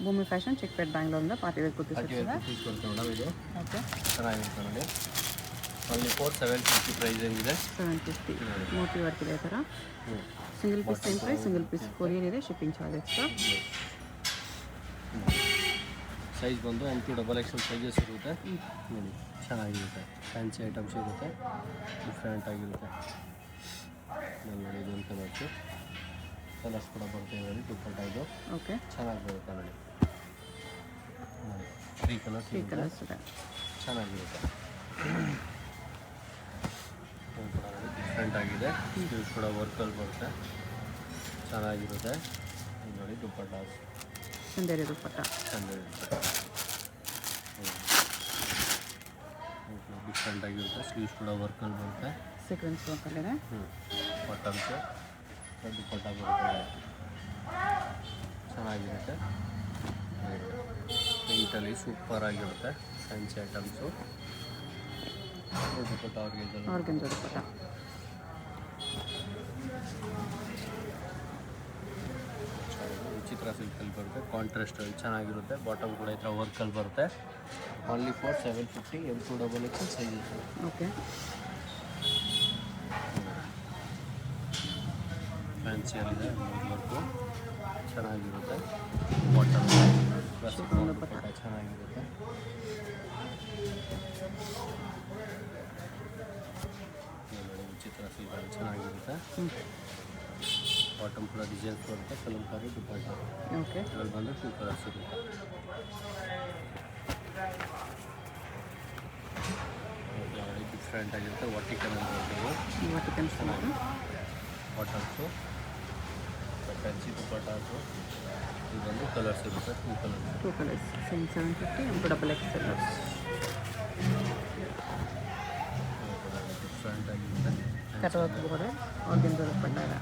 ಭೂಮಿ ಫ್ಯಾಷನ್ ಚಿಕ್ಕಪೇಟೆ ಬ್ಯಾಂಗ್ಳೂರಿಂದ party wear kurtis తీసుకొస్తాం మేడం ఇది ಓಕೆ ಚೆನ್ನಾಗಿರುತ್ತೆ ನೋಡಿ ಓನ್ಲಿ 750 ಪ್ರೈಸ್ ಏನಿದೆ 750 ಮೋಟಿ ವರ್ಕ್ ಇದೆ ಈ ಥರ single piece same price single piece courier ಇದೆ ಶಿಪ್ಪಿಂಗ್ ಚಾರ್ಜ್ ಎಕ್ಸ್ಟ್ರಾ ಸೈಜ್ ಬಂದು M2XXL ಸೈಜಸ್ ಇರುತ್ತೆ ನೋಡಿ ಚೆನ್ನಾಗಿರುತ್ತೆ ಫ್ಯಾನ್ಸಿ ಐಟಮ್ಸ್ ಇರುತ್ತೆ ಡಿಫ್ರೆಂಟ್ ಆಗಿರುತ್ತೆ ನೋಡಿ ಇದೊಂದು ಕಲರ್ಸು ಕಲರ್ಸ್ ಕೂಡ ಬರುತ್ತೆ ನೋಡಿ ದುಪ್ಪಟ್ಟ ಇದು ಓಕೆ ಚೆನ್ನಾಗಿ ಬರುತ್ತೆ ನೋಡಿ ನೋಡಿ 3 ಕಲರ್ಸ್ ಇದೆ ಚೆನ್ನಾಗಿರುತ್ತೆ ಡಿಫ್ರೆಂಟ್ ಆಗಿದೆ ಸ್ಲೀವ್ಸ್ ಕೂಡ ವರ್ಕಲ್ಲಿ ಬರುತ್ತೆ ಚೆನ್ನಾಗಿರುತ್ತೆ ನೋಡಿ ದುಪ್ಪಟ್ಟ ಚಂದೇರಿ ದುಪ್ಪಟ್ಟ ಡಿಫ್ರೆಂಟ್ ಆಗಿರುತ್ತೆ ಸ್ಲೀವ್ಸ್ ಕೂಡ ವರ್ಕಲ್ಲಿ ಬರುತ್ತೆ ಸೀಕ್ವೆನ್ಸ್ ವರ್ಕಲ್ಲಿದೆ ಬಟನ್ಸು ದುಪ್ಪಟ್ಟ ಬರುತ್ತೆ ಚೆನ್ನಾಗಿರುತ್ತೆ ಪ್ರಿಂಟಲ್ಲಿ ಸೂಪರ್ ಆಗಿರುತ್ತೆ ಫ್ಯಾನ್ಸಿ ಐಟಮ್ಸು ದುಪ್ಪಟ್ಟ ಆರ್ಗೆಂಜ ದುಪ್ಪಟ್ಟ ವಿಚಿತ್ರ ಸಿಲ್ಕಲ್ಲಿ ಬರುತ್ತೆ ಕಾಂಟ್ರಾಸ್ಟ್ ಚೆನ್ನಾಗಿರುತ್ತೆ ಬಾಟಮ್ ಕೂಡ ಈ ಥರ ವರ್ಕಲ್ಲಿ ಬರುತ್ತೆ ಓನ್ಲಿ 750 M2XXL ಸೈಜಸ್ ಓಕೆ ಫ್ಯಾನ್ಸಿಯಲ್ಲಿದೆ ವರ್ಕು ಚೆನ್ನಾಗಿರುತ್ತೆ ಬಾಟಮ್ ದುಪ್ಪಟ್ಟ ಚೆನ್ನಾಗಿರುತ್ತೆ ವಿಚಿತ್ರ ಸಿಲ್ಕಲ್ಲಿ ಚೆನ್ನಾಗಿರುತ್ತೆ ಬಾಟಮ್ ಕೂಡ ಡಿಸೈನ್ಸ್ ಬರುತ್ತೆ ಕಲಂಕಾರಿ ದುಪ್ಪಟ್ಟ ಓಕೆ ಇದರಲ್ಲಿ ಬಂದು 2 ಕಲರ್ಸ್ ಇರುತ್ತೆ ಡಿಫ್ರೆಂಟ್ ಆಗಿರುತ್ತೆ ವರ್ಟಿಕಲ್ ವಾಟಿಕನ್ ಚೆನ್ನಾಗಿ ಬಾಟಮ್ಸು ಫ್ಯಾನ್ಸಿ ದುಪ್ಪಟ್ಟಾಸು ಇದು ಬಂದು ಕಲರ್ಸ್ ಇರುತ್ತೆ 2 ಕಲರ್ಸ್ ಸೇಮ್ 750 M2XXL ಡಿಫ್ರೆಂಟ್ ಆಗಿರುತ್ತೆ ಕಟ್ವರ್ಕ್ ಬೋರ್ಡರ್ ಆರ್ಗೆಂಜ ದುಪ್ಪಟ್ಟ ಇದೆ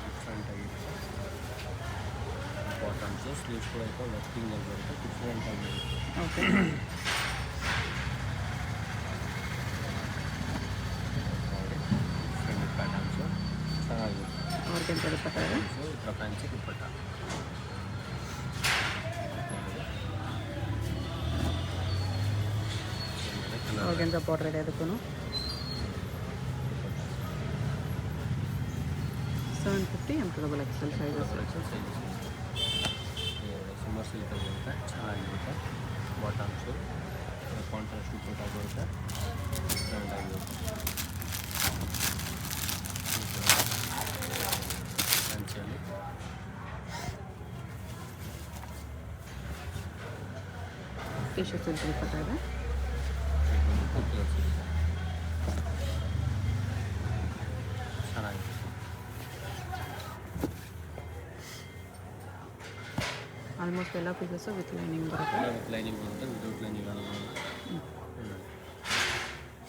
ಡಿಫ್ರೆಂಟ್ ಆಗಿರುತ್ತೆ ಬಾಟಮ್ಸು ಸ್ಲೀವ್ಸ್ ಕೂಡ ಐತೆ ವರ್ಕಿಂಗಲ್ಲಿ ಬರುತ್ತೆ ಡಿಫ್ರೆಂಟ್ ಆಗಿರುತ್ತೆ ಓಕೆ ಡಿಫ್ರೆಂಟ್ ಪ್ಯಾಟರ್ನ್ಸು ಚೆನ್ನಾಗಿರುತ್ತೆ ಆರ್ಗೆಂಜ ದುಪ್ಪಟ್ಟ ಇದೆ ಸೊ ಈ ಥರ ಫ್ಯಾನ್ಸಿ ದುಪ್ಪಟ್ಟ ಆರ್ಗೆಂಜ ಬಾರ್ಡರ್ ಇದೆ ಅದಕ್ಕೂ 750 M2XXL ಸೈಜಸ್ ಸುಮಾರು ಸಿಲ್ಕಲ್ಲಿ ಬರುತ್ತೆ ಚೆನ್ನಾಗಿರುತ್ತೆ ಬಾಟಮ್ಸು ಕಾಂಟ್ರಾಸ್ಟ್ ದುಪ್ಪಟ್ಟ ಬರುತ್ತೆ ಚೆನ್ನಾಗಿರುತ್ತೆ ಫ್ಯಾನ್ಸಿಯಲ್ಲಿ ಟಿಶ್ಯೂ ಸಿಲ್ಕ್ ದುಪ್ಪಟ್ಟ ಇದೆ ಚೆನ್ನಾಗಿದೆ ಆಲ್ಮೋಸ್ಟ್ ಎಲ್ಲ ಪೀಸಸ್ಸು ವಿತ್ ಲೈನಿಂಗ್ ಬರುತ್ತೆ ವಿತ್ ಲೈನಿಂಗ್ ಬರುತ್ತೆ ವಿದೌಟ್ ಲೈನಿಂಗ್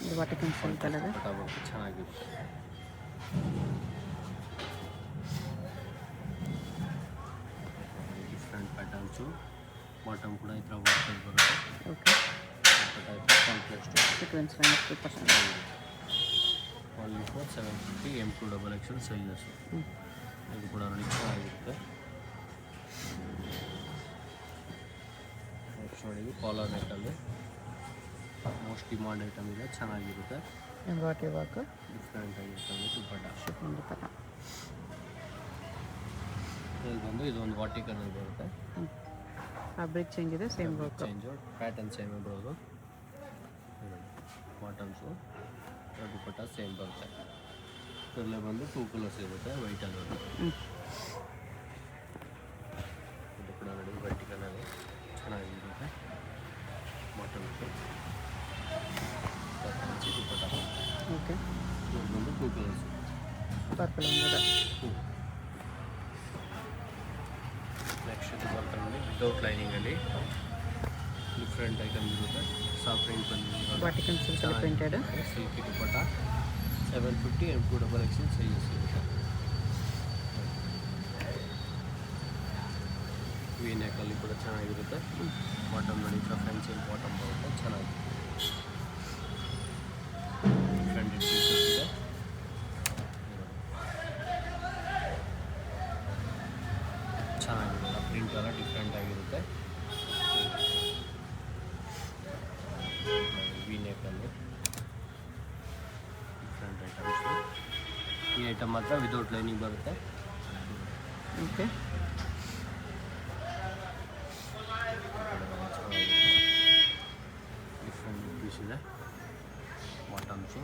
ಇದು ವಾಟಿಕನ್ ಸಿಲ್ಕಲ್ಲಿದೆ ದುಪ್ಪಟ್ಟ ಬರುತ್ತೆ ಚೆನ್ನಾಗಿರುತ್ತೆ ಡಿಫ್ರೆಂಟ್ ಪ್ಯಾಟರ್ನ್ಸು ಬಾಟಮ್ ಕೂಡ ಈ ಥರ ವರ್ಕಲ್ಲಿ ಬರುತ್ತೆ ಓಕೆ ದುಪ್ಪಟ್ಟ ಕಾಂಟ್ರಾಸ್ಟ್ ಸೀಕ್ವೆನ್ಸ್ ಲೈನ್ ದುಪ್ಪಟ್ಟ ಓನ್ಲಿ 750 M2XXL ಸೈಜಸ್ಸು ಇದು ಕೂಡ ನೋಡಿ ಚೆನ್ನಾಗಿರುತ್ತೆ ನೆಕ್ಸ್ಟ್ ನೋಡಿ ಕಾಲರ್ ನೆಟ್ಟಲ್ಲಿ ಮೋಸ್ಟ್ ಡಿಮಾಂಡ್ ಐಟಮ್ ಇದೆ ಚೆನ್ನಾಗಿರುತ್ತೆ ಎಂಬ್ರಾಯ್ಡ್ರಿ ವರ್ಕ್ ಡಿಫ್ರೆಂಟ್ ಆಗಿರುತ್ತೆ ದುಪ್ಪಟ್ಟ ಶಿಫಾನ್ ದುಪ್ಪಟ್ಟ ಇಲ್ಲಿ ಬಂದು ಇದೊಂದು ವಾಟಿಕನಲ್ಲಿ ಬರುತ್ತೆ ಫ್ಯಾಬ್ರಿಕ್ ಚೇಂಜ್ ಇದೆ same work change pattern same ಬರೋದು ಬಾಟಮ್ಸು ದುಪ್ಪಟ್ಟ ಸೇಮ್ ಬರುತ್ತೆ ಇದರಲ್ಲೇ ಬಂದು 2 ಕಲರ್ಸ್ ಇರುತ್ತೆ ವೈಟಲ್ಲಿ ಇದು ಕೂಡ ನೋಡಿ ವರ್ಟಿಕಲಲ್ಲಿ ಚೆನ್ನಾಗಿರುತ್ತೆ ಬಾಟಮ್ಸು ದುಪ್ಪಟ್ಟ ಓಕೆ ಇದು ಬಂದು 2 ಕಲರ್ಸ್ ಪರ್ಪಲ್ ಒಂದಿದೆ ನೆಕ್ಸ್ಟ್ ಇದು ಬರ್ತದೆ ವಿತೌಟ್ ಲೈನಿಂಗಲ್ಲಿ ಡಿಫ್ರೆಂಟ್ ಐಟಮ್ ಇರುತ್ತೆ ಸಾಫ್ಟ್ ಪ್ರಿಂಟ್ ಬಂದಿದೆ Vatican silk printed silky dupatta 750 M2XXL sizes ಇರುತ್ತೆ ವಿ ನೆಕ್ಕಲ್ಲಿ ಕೂಡ ಚೆನ್ನಾಗಿರುತ್ತೆ ಬಾಟಮ್ ನೋಡಿ ಫ್ಯಾನ್ಸಿ ಬಾಟಮ್ ಬರುತ್ತೆ ಚೆನ್ನಾಗಿ ಡಿಫ್ರೆಂಟ್ ಪೀಸಸ್ ಇದೆ ಪ್ರಿಂಟ್ ಎಲ್ಲ ಡಿಫ್ರೆಂಟ್ ಆಗಿರುತ್ತೆ. ವಿ ನೆಕ್ಕಲ್ಲಿ ಡಿಫ್ರೆಂಟ್ ಐಟಮ್ಸು. ಈ ಐಟಮ್ ಮಾತ್ರ ವಿದೌಟ್ ಲೈನಿಂಗ್ ಬರುತ್ತೆ. ಓಕೆ. ಡಿಫ್ರೆಂಟ್ ಪೀಸ್ ಇದೆ. ಬಾಟಮ್ಸು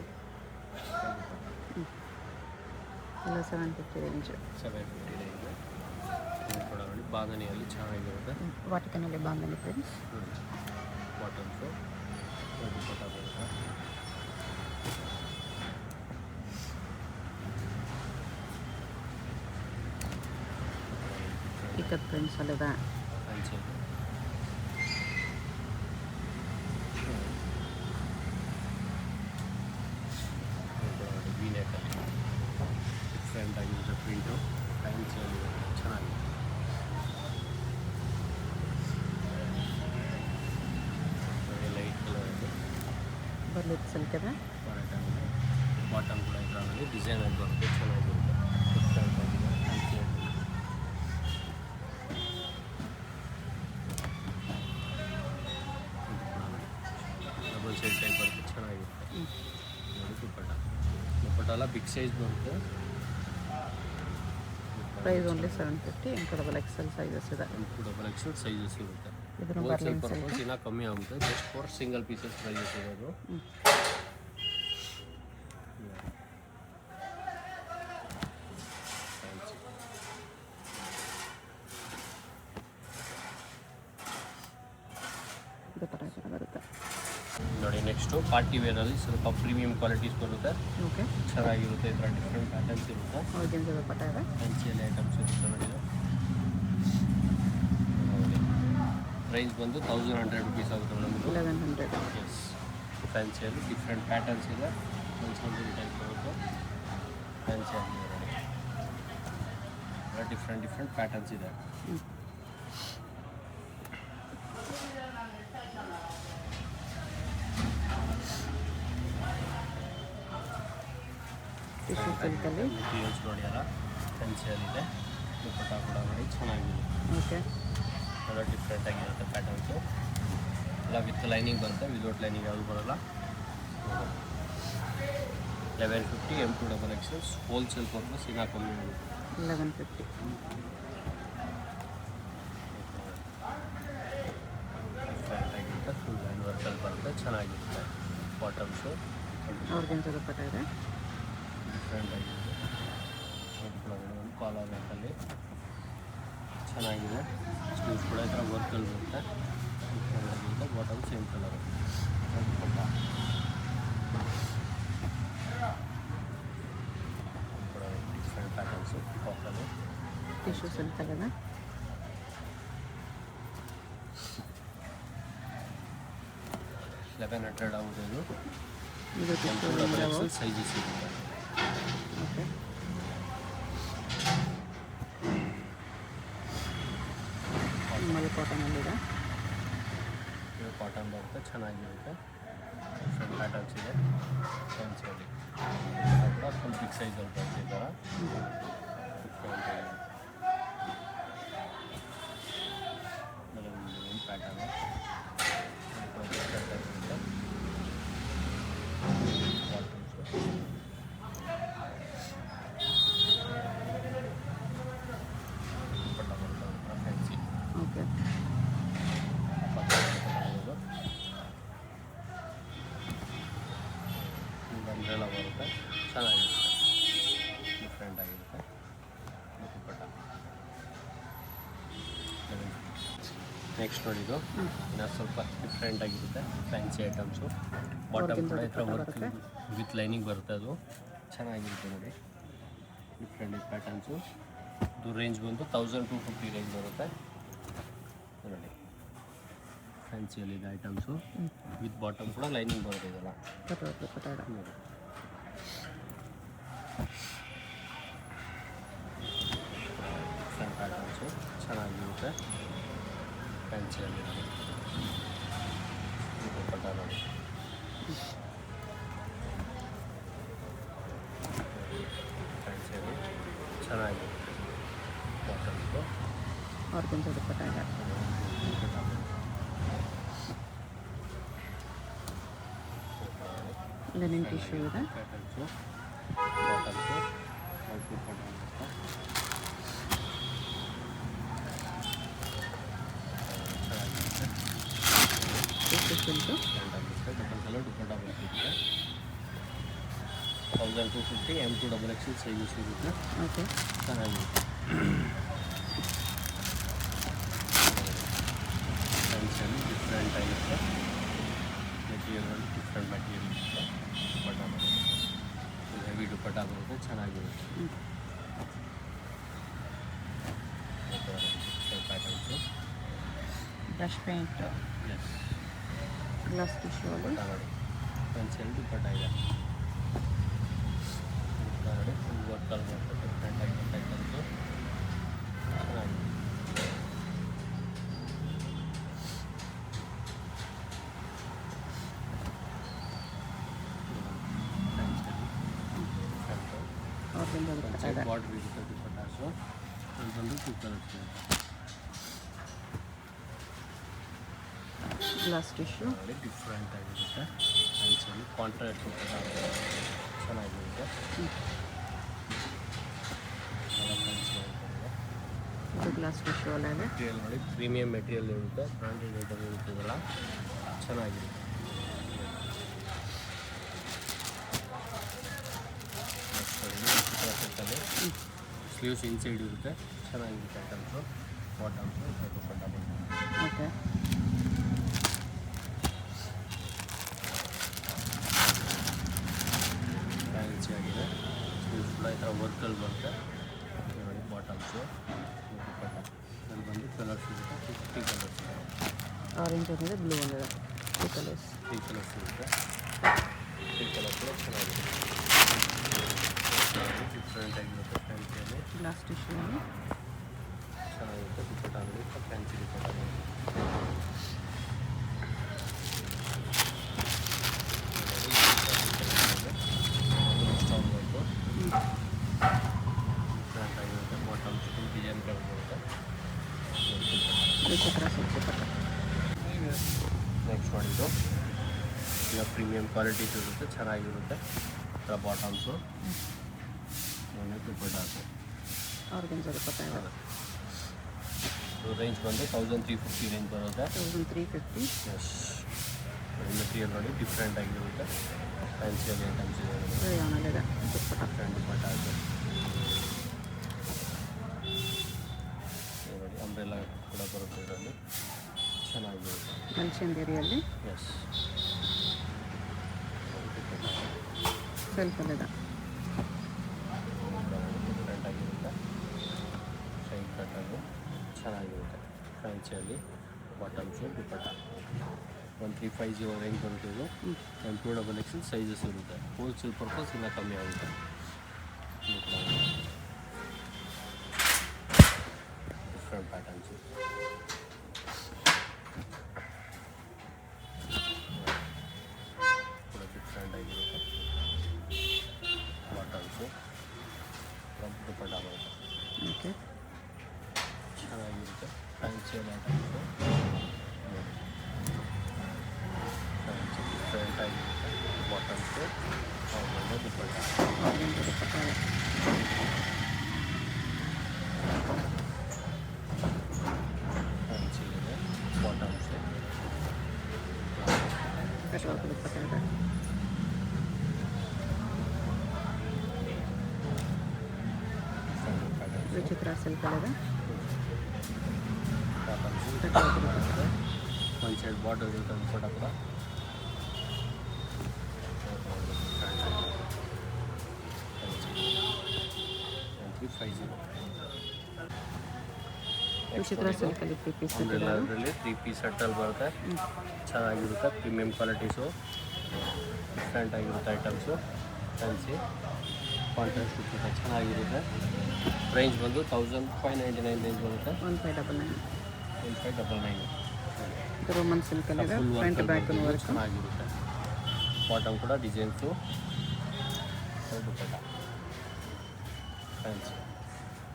ಎಲ್ಲ 750 ರೇಂಜ್. 750 ರೇಂಜ್. ಇದು ಕೂಡ ನೋಡಿ ಬಾಂಧನಿಯಲ್ಲಿ ಚೆನ್ನಾಗಿರುತ್ತೆ. ವಾಟಿಕನಲ್ಲಿ ಬಾಂಧನಿ ಪ್ರಿಂಟ್ಸ್. ಬಾಟಮ್ಸು ದುಪ್ಪಟ್ಟ ಬರುತ್ತೆ. ಇಕ್ಕತ್ ಪ್ರಿಂಟ್ಸ್ ಅಲ್ಲಿದೆ. ಫ್ಯಾನ್ಸಿ ವೀನೆಕಲ್ಲಿ ಡಿಫ್ರೆಂಟ್ ಆಗಿರುತ್ತೆ ಪ್ರಿಂಟು. ಫ್ಯಾನ್ಸಿಯಲ್ಲಿ ಚೆನ್ನಾಗಿದೆ. ಲೈಟ್ ಕಲರ್ ಇದೆ. ಬರ್ಲಿಕ್ಕೆ ಸಿಲ್ಕ್ ಇದೆ. ಬರಟಾಗಿದೆ. ಬಾಟಮ್ ಕೂಡ ಇದರಲ್ಲಿ ಡಿಸೈನ್ ಆಗಿ ಬರುತ್ತೆ. ಚೆನ್ನಾಗಿರುತ್ತೆ. ಡಿಫ್ರೆಂಟ್ ಆಗಿದೆ. ಫ್ಯಾನ್ಸಿಯಲ್ಲಿ ಡಬಲ್ ಸೈಡ್ ಟೈಪ್ ಬರುತ್ತೆ. ಚೆನ್ನಾಗಿರುತ್ತೆ. ನೋಡಿ ದುಪ್ಪಟ್ಟ. ದುಪ್ಪಟ್ಟ ಎಲ್ಲ ಬಿಗ್ ಸೈಜ್ ಬರುತ್ತೆ. Price only 750. Incredible XL sizes ಇದೆ. ಡಬಲ್ ಎಕ್ಸೆಲ್ ಸೈಜಸ್ ಇರುತ್ತೆ. ಇದನ್ನು ಹೋಲ್ಸೇಲ್ ಬರ್ಲಿನ್ ಪರ್ಪಸ್ ಸಿಲ್ಕ್. ಇನ್ನೂ ಕಮ್ಮಿ ಆಗುತ್ತೆ. Just for single pieces prices ಇರೋದು. ದುಪ್ಪಟ್ಟ ಈ ಥರ ಬರುತ್ತೆ. ನೋಡಿ ನೆಕ್ಸ್ಟು ಪಾರ್ಟಿ ವೇರಲ್ಲಿ ಸ್ವಲ್ಪ ಪ್ರೀಮಿಯಂ ಕ್ವಾಲಿಟೀಸ್ ಬರುತ್ತೆ. ಓಕೆ. ಚೆನ್ನಾಗಿರುತ್ತೆ. ಈ ಥರ ಡಿಫ್ರೆಂಟ್ ಪ್ಯಾಟರ್ನ್ಸ್ ಇರುತ್ತೆ. ಆರ್ಗೆನ್ಸಾ ದುಪ್ಪಟ್ಟ ಇದೆ. ಫ್ಯಾನ್ಸಿಯಲ್ಲಿ ಐಟಮ್ಸ್ ಇರುತ್ತೆ ನೋಡಿ. ಪ್ರೈಸ್ ಬಂದು 1100 ರುಪೀಸ್ ಆಗುತ್ತೆ ಮೇಡಮ್. 1100. ಎಸ್. ಫ್ಯಾನ್ಸಿಯಲ್ಲಿ ಡಿಫ್ರೆಂಟ್ ಪ್ಯಾಟರ್ನ್ಸ್ ಇದೆ. ಮನ್ಸಂಬರಿ ಟೈಪ್ ಬರುತ್ತೆ. ಫ್ಯಾನ್ಸಿಯಲ್ಲಿ ಡಿಫ್ರೆಂಟ್ ಪ್ಯಾಟರ್ನ್ಸ್ ಇದೆ. ಟಿಶ್ಯೂ ಸಿಲ್ಕಲ್ಲಿ. ಮೆಟೀರಿಯಲ್ಸ್ ನೋಡಿ ಅಲ್ಲ ಫ್ಯಾನ್ಸಿಯಲ್ಲಿದೆ. ದುಪ್ಪಟ್ಟ ಕೂಡ ನೋಡಿ ಚೆನ್ನಾಗಿದೆ. ಓಕೆ. ಎಲ್ಲ ಡಿಫ್ರೆಂಟ್ ಆಗಿರುತ್ತೆ ಪ್ಯಾಟರ್ನ್ಸು. ಎಲ್ಲ ವಿತ್ ಲೈನಿಂಗ್ ಬರುತ್ತೆ. ವಿದೌಟ್ ಲೈನಿಂಗ್ ಯಾವುದು ಬರೋಲ್ಲ. 1150 M2 double Excel's. Wholesale purpose ಇನ್ನೂ ಕಮ್ಮಿ ಆಗುತ್ತೆ. 1150. ಡಿಫ್ರೆಂಟ್ ಆಗಿರುತ್ತೆ. ಫುಲ್ ಲೈನ್ ವರ್ಕಲ್ಲಿ ಬರುತ್ತೆ. ಚೆನ್ನಾಗಿರುತ್ತೆ. ಬಾಟಮ್ಸು ಆರ್ಗೆನ್ಸಾ ದುಪ್ಪಟ್ಟ ಇದೆ. ಡಿಫ್ರೆಂಟ್ ಆಗಿರುತ್ತೆ. ಒಂದು ಕಾಲರ್ ನೆಕ್ಕಲ್ಲಿ ಚೆನ್ನಾಗಿದೆ. ಸ್ಲೀವ್ಸ್ ಕೂಡ ಈ ಥರ ವರ್ಕಲ್ಲಿ ಬರುತ್ತೆ. ಡಿಫ್ರೆಂಟ್ ಆಗಿರುತ್ತೆ. Bottom same colour. Different patterns cotton. Tissue ಸಿಲ್ಕಲ್ಲಿದೆ. 1100 ಆಗುತ್ತೆ ಇದು. ಇದು ಟಿಶ್ಯೂ ಡಬಲ್ ಎಕ್ಸೆಲ್ ಸೈಜಸ್ ಇರುತ್ತೆ. ಓಕೆ. ನಿಮ್ಮಲ್ಲಿ ಕಾಟನಲ್ಲಿದೆ. ಇದು ಕಾಟನ್ ಬರುತ್ತೆ. ಚೆನ್ನಾಗಿರುತ್ತೆ. ಡಿಫ್ರೆಂಟ್ ಪ್ಯಾಟರ್ನ್ಸ್ ಇದೆ. ಫ್ಯಾನ್ಸಿಯಲ್ಲಿ ಕೂಡ ಫುಲ್ ಬಿಗ್ ಸೈಜಲ್ಲಿ ಬರುತ್ತೆ. ಈ ಥರ ಡಿಫ್ರೆಂಟ್ ಆಗಿದೆ. ಒಂದು ಪ್ಯಾಟರ್ನು ಫ್ಯಾನ್ಸಿ. ಓಕೆ. ಅಂಬ್ರೆಲಾ ಬರುತ್ತೆ. ಚೆನ್ನಾಗಿರುತ್ತೆ. ಡಿಫ್ರೆಂಟ್ ಆಗಿರುತ್ತೆ. ದುಪ್ಪಟ್ಟ. ನೆಕ್ಸ್ಟ್ ನೋಡಿದ್ದು ಇನ್ನೂ ಸ್ವಲ್ಪ ಡಿಫ್ರೆಂಟ್ ಆಗಿರುತ್ತೆ. Fancy items. ಬಾಟಮ್ ಕೂಡ ಈ ಥರ ವರ್ಕ್ ವಿತ್ ಲೈನಿಂಗ್ ಬರುತ್ತೆ. ಅದು ಚೆನ್ನಾಗಿರುತ್ತೆ ನೋಡಿ. Different patterns. ಇದು ರೇಂಜ್ ಬಂದು 1250 ರೇಂಜ್ ಬರುತ್ತೆ ನೋಡಿ. ಫ್ಯಾನ್ಸಿಯಲ್ಲಿದೆ ಐಟಮ್ಸು. ವಿತ್ ಬಾಟಮ್ ಕೂಡ ಲೈನಿಂಗ್ ಬರುತ್ತೆ. ಇದೆಲ್ಲ ದುಪ್ಪಟ್ಟ ಇದೆ. ನೋಡಿ. ಡಿಫ್ರೆಂಟ್ ಪ್ಯಾಟರ್ನ್ಸು ಚೆನ್ನಾಗಿರುತ್ತೆ. ಫ್ಯಾನ್ಸಿಯಲ್ಲಿ ದುಪ್ಪಟ್ಟ ನೋಡಿ. ಫ್ಯಾನ್ಸಿಯಲ್ಲಿ ಚೆನ್ನಾಗಿರುತ್ತೆ. ಬಾಟಮ್ಸು ಆರ್ಗನ್ಸಾ ದುಪ್ಪಟ್ಟ ಇದೆ. ಲೆನಿನ್ ಟಿಶ್ಯೂ ಇದೆ. ಪ್ಯಾಟರ್ನ್ಸು ಬಾಟಮ್ಸು ದುಪ್ಪಟ್ಟ ಬರುತ್ತೆ. ಚೆನ್ನಾಗಿರುತ್ತೆ. ಸಿಲ್ಕು ಆಗುತ್ತೆ. ಡಬಲ್ ಕಲರ್ ದುಪ್ಪಟ್ಟ ಬರ್ತಿರುತ್ತೆ. 1250 M2 XXL ಸೈಜಸ್ ಇರುತ್ತೆ. ಓಕೆ. ಚೆನ್ನಾಗಿರುತ್ತೆ. ಸೈನ್ಸಲ್ಲಿ ಡಿಫ್ರೆಂಟ್ ಆಗಿರುತ್ತೆ. ಮೆಟೀರಿಯಲ್ ಡಿಫ್ರೆಂಟ್ ಮೆಟೀರಿಯಲ್ ಇರುತ್ತೆ. ದುಪ್ಪಟ್ಟ ಬರುತ್ತೆ. ಹೆವಿ ದುಪ್ಪಟ್ಟ ಬರುತ್ತೆ. ಚೆನ್ನಾಗಿರುತ್ತೆ. ಪ್ಯಾಟರ್ನ್ಸು ಬ್ರಷ್ ಪೇಂಟ್ ಎಸ್ ಗ್ಲಾಸ್ ಟಿಶ್ಯೂ ಅಲ್ಲಿ ದುಪ್ಪಟ್ಟ ನೋಡಿ. ಪೆನ್ಸಿಲ್ ದುಪ್ಪಟ್ಟ ಇದೆ. ನೋಡಿ ಫುಲ್ ವರ್ಕಲ್ಲಿ ಬರುತ್ತೆ. ಡಿಫ್ರೆಂಟ್ ಆಗಿರುತ್ತೆ ಐಟಮ್ಸು. ಚೆನ್ನಾಗಿದೆ. ಆರ್ಗನ್ಸಾ ದುಪ್ಪಟ್ಟ ಇದೆ. ಬಾರ್ಡರ್ ಇರುತ್ತೆ ದುಪ್ಪಟ್ಟಾಸು. ಇದು ಬಂದು 2 ಕಲರ್ಸ್ ಇರುತ್ತೆ. ಗ್ಲಾಸ್ ಟಿಶ್ಯೂ ನೋಡಿ ಡಿಫ್ರೆಂಟ್ ಆಗಿರುತ್ತೆ. ಪೆನ್ಸಿಲ್ ಕಾಂಟ್ರಾಸ್ಟ್ ದುಪ್ಪಟ್ಟ ಚೆನ್ನಾಗಿರುತ್ತೆ. ಇದು ಗ್ಲಾಸ್ ಟಿಶ್ಯೂ ಅಲ್ಲ ಇದೆ. ಮೆಟೀರಿಯಲ್ ನೋಡಿ ಪ್ರೀಮಿಯಂ ಮೆಟೀರಿಯಲ್ ಇರುತ್ತೆ. ಬ್ರಾಂಡೆಡ್ ಐಟಮ್ ಇರುತ್ತದಲ್ಲ ಚೆನ್ನಾಗಿರುತ್ತೆ. ಸ್ಲೀವ್ಸ್ ಇನ್ಸೈಡ್ ಇರುತ್ತೆ. ಚೆನ್ನಾಗಿರುತ್ತೆ ಐಟಮ್ಸು. ಬಾಟಮ್ಸು ದುಪ್ಪಟ್ಟ ಬರುತ್ತೆ. ಓಕೆ. ಫ್ಯಾನ್ಸಿ ಆಗಿದೆ. ಸ್ಲೀವ್ಸ್ ಕೂಡ ಈ ಥರ ವರ್ಕಲ್ಲಿ ಬರುತ್ತೆ. ನೋಡಿ ಬಾಟಮ್ಸು ದುಪ್ಪಟ್ಟ. ಅಲ್ಲಿ ಬಂದು ಕಲರ್ಸ್ ಇರುತ್ತೆ. 50 ಕಲರ್ಸ್ ಇದೆ. ಆರೆಂಜ್ ಒಂದಿದೆ, ಬ್ಲೂ ಒಂದಿದೆ. 3 ಕಲರ್ಸ್. 3 ಕಲರ್ಸ್ ಇರುತ್ತೆ. 3 ಕಲರ್ ಕೂಡ ಚೆನ್ನಾಗಿದೆ. ಡಿಫ್ರೆಂಟ್ ಆಗಿರುತ್ತೆ. ಫ್ಯಾನ್ಸಿಯಲ್ಲಿ ಗ್ಲಾಸ್ ಟಿಶ್ಯೂ ಅಲ್ಲಿ ಚೆನ್ನಾಗಿರುತ್ತೆ. ದುಪ್ಪಟ್ಟ ನೋಡಿ ಫ್ಯಾನ್ಸಿ ದುಪ್ಪಟ್ಟ ಬರುತ್ತೆ. ಸ್ಟಾಕ್ ವರ್ಕು ಡಿಫ್ರೆಂಟ್ ಆಗಿರುತ್ತೆ. ಬಾಟಮ್ಸ್ ಫುಲ್ ಡಿಸೈನ್ ಕಲರ್ ಬರುತ್ತೆ. ವಿಚಿತ್ರ ಸಿಲ್ಕ್ ದುಪ್ಪಟ್ಟ. ನೆಕ್ಸ್ಟ್ ಮಾಡಿದ್ದು ಈಗ ಪ್ರೀಮಿಯಂ ಕ್ವಾಲಿಟೀಸ್ ಇರುತ್ತೆ. ಚೆನ್ನಾಗಿರುತ್ತೆ. ಈ ಥರ ಬಾಟಮ್ಸು ದುಪ್ಪಟ್ಟ ಹಾಕು. ಆರ್ಗನ್ಸಾ ದುಪ್ಪಟ್ಟ ಇದೆ. ರೇಂಜ್ ಬಂದು 1350 ರೇಂಜ್ ಬರುತ್ತೆ. 1350. ಎಸ್ ಮೆಟೀರಿಯಲ್ ನೋಡಿ ಡಿಫ್ರೆಂಟ್ ಆಗಿರುತ್ತೆ. ಫ್ಯಾನ್ಸಿಯಲ್ಲಿ ಐಟಮ್ಸ್ ಇದೆ. ರೇಯಾನಲ್ಲಿದೆ ದುಪ್ಪಟ್ಟ. ಡಿಫ್ರೆಂಟ್ ದುಪ್ಪಟ್ಟ ಹಾಕು. ನೋಡಿ ಅಂಬ್ರೆಲ್ಲ ಕೂಡ ಬರುತ್ತೆ ಇದರಲ್ಲಿ. ಚೆನ್ನಾಗಿರುತ್ತೆ. ಮಲ್ಚಂದೇರಿಯಲ್ಲಿ ಎಸ್ ಸೆಲ್ಫಲ್ಲಿದೆ. ಡಿಫ್ರೆಂಟ್ ಆಗಿರುತ್ತೆ. ಶೈನ್ ಕಟ್ಟಲ್ಲಿ ಚೆನ್ನಾಗಿರುತ್ತೆ. ಫ್ಯಾನ್ಸಿಯಲ್ಲಿ ಬಾಟಮ್ಸು ದುಪ್ಪಟ್ಟ 1350 ರೇಂಜ್ ಬರುತ್ತೆ. ಇದು M2 XXL ಸೈಜಸ್ ಇರುತ್ತೆ. ಹೋಲ್ಸೇಲ್ ಪರ್ಪಸ್ ಇನ್ನೂ ಕಮ್ಮಿ ಆಗುತ್ತೆ. ಡಿಫ್ರೆಂಟ್ ಪ್ಯಾಟರ್ನ್ಸು ಕೂಡ ಡಿಫ್ರೆಂಟ್ ಆಗಿರುತ್ತೆ. ಬಾಟಮ್ಸು ದುಪ್ಪಟ್ಟ ಬರುತ್ತೆ. ಓಕೆ. ಚೆನ್ನಾಗಿರುತ್ತೆ. ಫ್ಯಾನ್ಸಿಯಲ್ಲಿ ಐಟಮ್ಸು ಫ್ಯಾನ್ಸಿ ಡಿಫ್ರೆಂಟ್ ಆಗಿರುತ್ತೆ. ಬಾಟಮ್ಸು ದುಪ್ಪಟ್ಟ ಆರ್ಗನ್ಸಾ ದುಪ್ಪಟ್ಟ ಇದೆ. ಫ್ಯಾನ್ಸಿ ಇದೆ. ಬಾಟಮ್ಸು ಕಟ್ವರ್ಕ್ ದುಪ್ಪಟ್ಟ ಇದೆ. ಪ್ಯಾಟರ್ನ್ಸು ವಿಚಿತ್ರ ಸಿಲ್ಕಲ್ಲಿದೆ. ಬಾಟಮ್ಸು ಕಟ್ವರ್ಕ್ ದುಪ್ಪಟ್ಟ ಇದೆ. ಒಂದು ಸೈಡ್ ಬಾರ್ಡರ್ ಇರುತ್ತೆ. ದುಪ್ಪಟ್ಟ ಕೂಡ 1350. ವಿಚಿತ್ರ ಸಿಲ್ಕಲ್ಲಿ 3 ಪೀಸ್ ಅಂಬ್ರೆಲ್ಲಾ ಅದರಲ್ಲಿ 3 ಪೀಸ್ ಸೆಟ್ಟಲ್ಲಿ ಬರುತ್ತೆ. ಚೆನ್ನಾಗಿರುತ್ತೆ. ಪ್ರೀಮಿಯಂ ಕ್ವಾಲಿಟೀಸು ಡಿಫ್ರೆಂಟ್ ಆಗಿರುತ್ತೆ ಐಟಮ್ಸು. ಫ್ಯಾನ್ಸಿ ಕಾಂಟ್ರಾಸ್ಟ್ ದುಪ್ಪಟ್ಟ ಚೆನ್ನಾಗಿರುತ್ತೆ. ರೇಂಜ್ ಬಂದು 1599 ರೇಂಜ್ ಬರುತ್ತೆ. 1599. 1599 ಇದು ರೋಮನ್ ಸಿಲ್ಕಲ್ಲಿದೆ. Full front back work. ಚೆನ್ನಾಗಿರುತ್ತೆ. ಬಾಟಮ್ ಕೂಡ ಡಿಸೈನ್ಸು ದುಪ್ಪಟ್ಟ ಫ್ಯಾನ್ಸಿ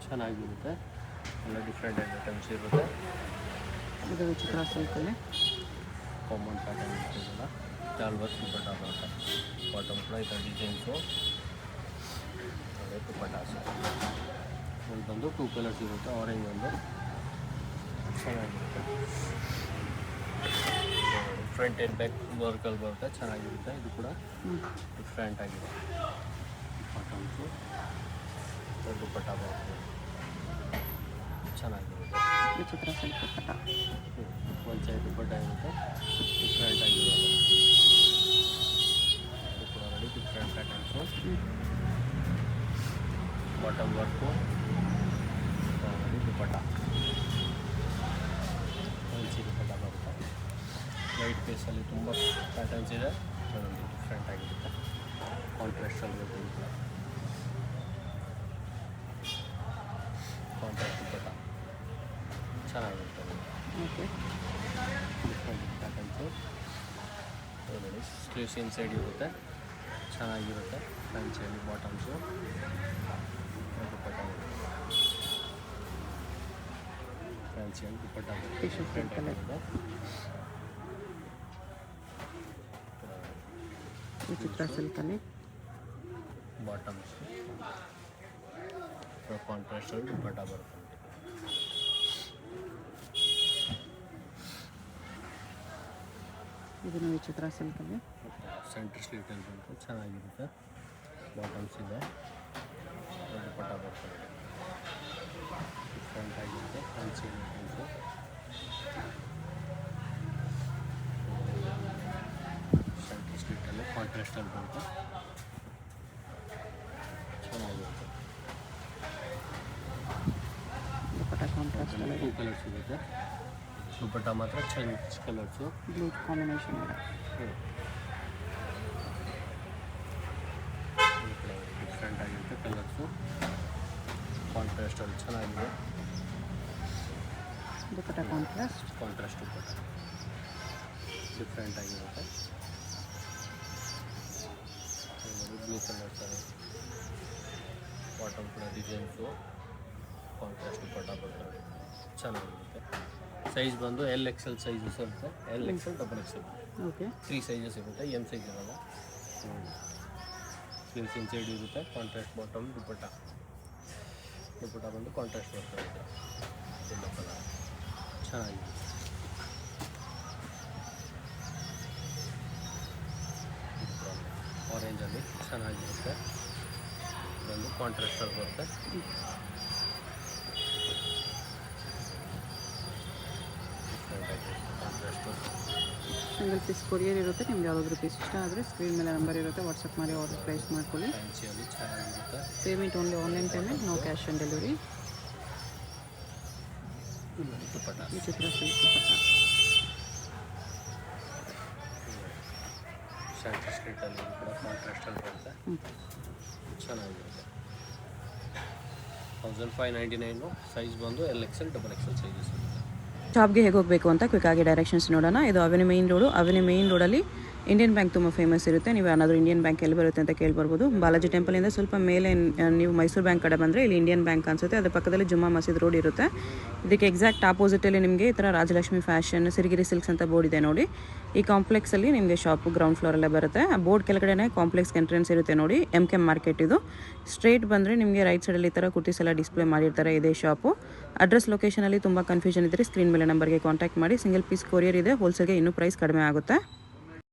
ಚೆನ್ನಾಗಿರುತ್ತೆ. ಎಲ್ಲ ಡಿಫ್ರೆಂಟ್ ಐಟಮ್ಸ್ ಇರುತ್ತೆ. ಇದು ವಿಚಿತ್ರ ಸಿಲ್ಕಲ್ಲಿ ಕಾಮನ್ ಪ್ಯಾಟರ್ನ್ ಇರ್ತದಲ್ಲ, ಜಾಲ್ ವರ್ಕ್ ದುಪ್ಪಟ್ಟ ಬರುತ್ತೆ. ಬಾಟಮ್ ಕೂಡ ಈ ಥರ ಡಿಸೈನ್ಸು, ಅದೇ ದುಪ್ಪಟ್ಟಾಸು. ಒಂದು ಬಂದು 2 ಕಲರ್ಸ್ ಇರುತ್ತೆ, ಆರೆಂಜ್ ಒಂದು ಚೆನ್ನಾಗಿರುತ್ತೆ. ಫ್ರಂಟ್ ಆ್ಯಂಡ್ ಬ್ಯಾಕ್ ವರ್ಕಲ್ಲಿ ಬರುತ್ತೆ, ಚೆನ್ನಾಗಿರುತ್ತೆ. ಇದು ಕೂಡ ಡಿಫ್ರೆಂಟ್ ಆಗಿದೆ. ಬಾಟಮ್ಸು ದುಪ್ಪಟ್ಟ ಬರುತ್ತೆ, ಚೆನ್ನಾಗಿರುತ್ತೆ. ವಿಚಿತ್ರ ಸಿಲ್ಕ್ ದುಪ್ಪಟ್ಟ. ಒಂದು ಸೈಡ್ ದುಪ್ಪಟ್ಟ ಇರುತ್ತೆ, ಡಿಫ್ರೆಂಟ್ ಆಗಿರೋದು. ಇದು ಕೂಡ ನೋಡಿ ಡಿಫ್ರೆಂಟ್ ಪ್ಯಾಟರ್ನ್ಸು. ಬಾಟಮ್ ವರ್ಕು ನೋಡಿ ದುಪ್ಪಟ್ಟ, ಫ್ಯಾನ್ಸಿ ದುಪ್ಪಟ್ಟ ಬರುತ್ತೆ. ಲೈಟ್ ಬೇಸಲ್ಲಿ ತುಂಬ ಪ್ಯಾಟರ್ನ್ಸ್ ಇದೆ, ನೋಡಿ ಡಿಫ್ರೆಂಟ್ ಆಗಿರುತ್ತೆ. ಕಾಂಟ್ರಾಸ್ಟಲ್ಲಿ ಬರುತ್ತೆ, ಕಾಂಟ್ರಾಸ್ಟ್ ದುಪ್ಪಟ್ಟ ಚೆನ್ನಾಗಿರುತ್ತೆ. ಓಕೆ, ಡಿಫ್ರೆಂಟ್ ಪ್ಯಾಟರ್ನ್ಸು ನೋಡಿ. ಸ್ಲೀವ್ಸ್ ಇನ್ಸೈಡ್ ಇರುತ್ತೆ, ಚೆನ್ನಾಗಿರುತ್ತೆ. ಫ್ಯಾನ್ಸಿಯಲ್ಲಿ ಬಾಟಮ್ಸು ದುಪ್ಪಟ್ಟ ಫ್ಯಾನ್ಸಿಯಲ್ಲಿ ದುಪ್ಪಟ್ಟ ಡಿಫ್ರೆಂಟ್ ಆಗಿದೆ. ವಿಚಿತ್ರ ಸಿಲ್ಕಲ್ಲಿ ಬಾಟಮ್ಸ್ ಕಾಂಟ್ರಾಸ್ಟಲ್ಲಿ ದುಪ್ಪಟ್ಟ ಬರುತ್ತೆ. ಇದನ್ನು ವಿಚಿತ್ರ ಸಿಲ್ಕಲ್ಲಿ ಸೆಂಟ್ರ್ ಸ್ಲೀಟಲ್ಲಿ ಬಂತು, ಚೆನ್ನಾಗಿರುತ್ತೆ. ಬಾಟಮ್ಸ್ ಇದೆ, ದುಪ್ಪಟ್ಟ ಬರ್ತದೆ. ಡಿಫ್ರೆಂಟ್ ಆಗಿರುತ್ತೆ. ಫ್ಯಾನ್ಸಿ ಐಟಮ್ಸು ಸೆಂಟ್ರ್ ಸ್ಲೀಟಲ್ಲಿ ಕಾಂಟ್ರಾಸ್ಟಲ್ಲಿ ಬಂತು, ಚೆನ್ನಾಗಿರುತ್ತೆ. ದುಪ್ಪಟ್ಟ ಕಾಂಟ್ರಾಸ್ಟ್ 2 ಕಲರ್ಸ್ ಸಿಗುತ್ತೆ. ದುಪ್ಪಟ್ಟ ಮಾತ್ರ ಚೇಂಜ್ ಕಲರ್ಸು, ಬ್ಲೂ ಕಾಂಬಿನೇಷನ್ ಇದೆ. ಡಿಫ್ರೆಂಟ್ ಆಗಿರುತ್ತೆ ಕಲರ್ಸು, ಕಾಂಟ್ರಾಸ್ಟಲ್ಲಿ ಚೆನ್ನಾಗಿದೆ. ದುಪ್ಪಟ್ಟ ಕಾಂಟ್ರಾಸ್ಟ್ ದುಪ್ಪಟ್ಟ ಡಿಫ್ರೆಂಟ್ ಆಗಿರುತ್ತೆ. ಬ್ಲೂ ಕಲರ್ ಥರ ಬಾಟಮ್ ಕೂಡ ಡಿಸೈನ್ಸು, ಕಾಂಟ್ರಾಸ್ಟ್ ದುಪ್ಪಟ್ಟ ಬರ್ತದೆ, ಚೆನ್ನಾಗಿರುತ್ತೆ. ಸೈಜ್ ಬಂದು LXL ಸೈಜಸ್ ಇರುತ್ತೆ, LXL XXL ಓಕೆ. 3 ಸೈಜಸ್ ಇರುತ್ತೆ, M ಸೈಜ್ ಇರೋಲ್ಲ. ಸ್ಲೀವ್ಸ್ ಇನ್ಸೈಡ್ ಇರುತ್ತೆ, ಕಾಂಟ್ರಾಸ್ಟ್ ಬಾಟಮ್ ದುಪ್ಪಟ್ಟ ಬಂದು ಕಾಂಟ್ರಾಸ್ಟ್ ಬರ್ತದೆ. ಎಲ್ಲ ಕಲರ್ ಚೆನ್ನಾಗಿದೆ. ಆರೆಂಜಲ್ಲಿ ಚೆನ್ನಾಗಿರುತ್ತೆ, ಬಂದು ಕಾಂಟ್ರಾಸ್ಟಲ್ಲಿ ಬರುತ್ತೆ. ಕಾಂಟ್ರಾಸ್ಟು ಸಿಂಗಲ್ ಪೀಸ್ ಕೊರಿಯರ್ ಇರುತ್ತೆ. ನಿಮ್ಗೆ ಯಾವುದಾದ್ರೂ ಪೀಸ್ ಇಷ್ಟ ಆದರೆ ಸ್ಕ್ರೀನ್ ಮೇಲೆ ನಂಬರ್ ಇರುತ್ತೆ, ವಾಟ್ಸಪ್ ಮಾಡಿ ಆರ್ಡರ್ ಪ್ಲೇಸ್ ಮಾಡ್ಕೊಳ್ಳಿ. ಫ್ಯಾನ್ಸಿಯಲ್ಲಿ ಚೆನ್ನಾಗಿರುತ್ತೆ. Payment only online payment, no cash on delivery. Dupatta Vichitra silk dupatta. Centre ಸ್ಟ್ರೀಟಲ್ಲಿ ಕೂಡ ಕಾಂಟ್ರಾಸ್ಟಲ್ಲಿ ಬರುತ್ತೆ, ಚೆನ್ನಾಗಿರುತ್ತೆ. 1599 ಸೈಜ್ ಬಂದು LXL XXL ಸೈಜಸ್ ಇರುತ್ತೆ. ಶಾಪ್ಗೆ ಹೇಗೆ ಹೋಗಬೇಕು ಅಂತ ಕ್ವಿಕ್ ಆಗಿ ಡೈರೆಕ್ಷನ್ಸ್ ನೋಡೋಣ. ಇದು avenue main road. Avenue main ರೋಡಲ್ಲಿ ಇಂಡಿಯನ್ ಬ್ಯಾಂಕ್ ತುಂಬ ಫೇಮಸ್ ಇರುತ್ತೆ. ನೀವು ಏನಾದರೂ ಇಂಡಿಯನ್ ಬ್ಯಾಂಕ್ ಎಲ್ಲಿ ಬರುತ್ತೆ ಅಂತ ಕೇಳ್ಬರ್ಬೋದು. ಬಾಲಾಜಿ ಟೆಂಪಲಿಂದ ಸ್ವಲ್ಪ ಮೇಲೆ ನೀವು ಮೈಸೂರು ಬ್ಯಾಂಕ್ ಕಡೆ ಬಂದರೆ ಇಲ್ಲಿ ಇಂಡಿಯನ್ ಬ್ಯಾಂಕ್ ಅನಿಸುತ್ತೆ. ಅದ್ರ ಪಕ್ಕದಲ್ಲಿ ಜುಮ್ಮಾ ಮಸೀದ್ ರೋಡ್ ಇರುತ್ತೆ. ಇದಕ್ಕೆ ಎಕ್ಸಾಕ್ಟ್ ಆಪೋಸಿಟಲ್ಲಿ ನಿಮಗೆ ಈ ಥರ ರಾಜಲಕ್ಷ್ಮಿ ಫ್ಯಾಷನ್, ಸಿರಿಗಿರಿ ಸಿಲ್ಕ್ಸ್ ಅಂತ ಬೋರ್ಡ್ ಇದೆ ನೋಡಿ. ಈ ಕಾಂಪ್ಲೆಕ್ಸಲ್ಲಿ ನಿಮಗೆ ಶಾಪು ಗ್ರೌಂಡ್ ಫ್ಲೋರಲ್ಲೇ ಬರುತ್ತೆ. ಆ ಬೋರ್ಡ್ ಕೆಳಗಡೆ ಕಾಂಪ್ಲೆಕ್ಸ್ ಎಂಟ್ರೆನ್ಸ್ ಇರುತ್ತೆ ನೋಡಿ, MK ಮಾರ್ಕೆಟ್ ಇದು. ಸ್ಟ್ರೇಟ್ ಬಂದರೆ ನಿಮಗೆ ರೈಟ್ ಸೈಡಲ್ಲಿ ಈ ಥರ ಕುರ್ತೀಸ್ ಎಲ್ಲ ಡಿಸ್ಪ್ಲೇ ಮಾಡಿರ್ತಾರೆ, ಇದೇ ಶಾಪು. ಅಡ್ರೆಸ್ ಲೊಕೇಶನಲ್ಲಿ ತುಂಬ ಕನ್ಫ್ಯೂಷನ್ ಇದ್ದರೆ ಸ್ಕ್ರೀನ್ ಮೇಲೆ ನಂಬರ್ಗೆ ಕಾಂಟ್ಯಾಕ್ಟ್ ಮಾಡಿ. ಸಿಂಗಲ್ ಪೀಸ್ ಕೊರಿಯರ್ ಇದೆ, ಹೋಲ್ಸೇಲ್ಗೆ ಇನ್ನೂ ಪ್ರೈಸ್ ಕಡಿಮೆ ಆಗುತ್ತೆ.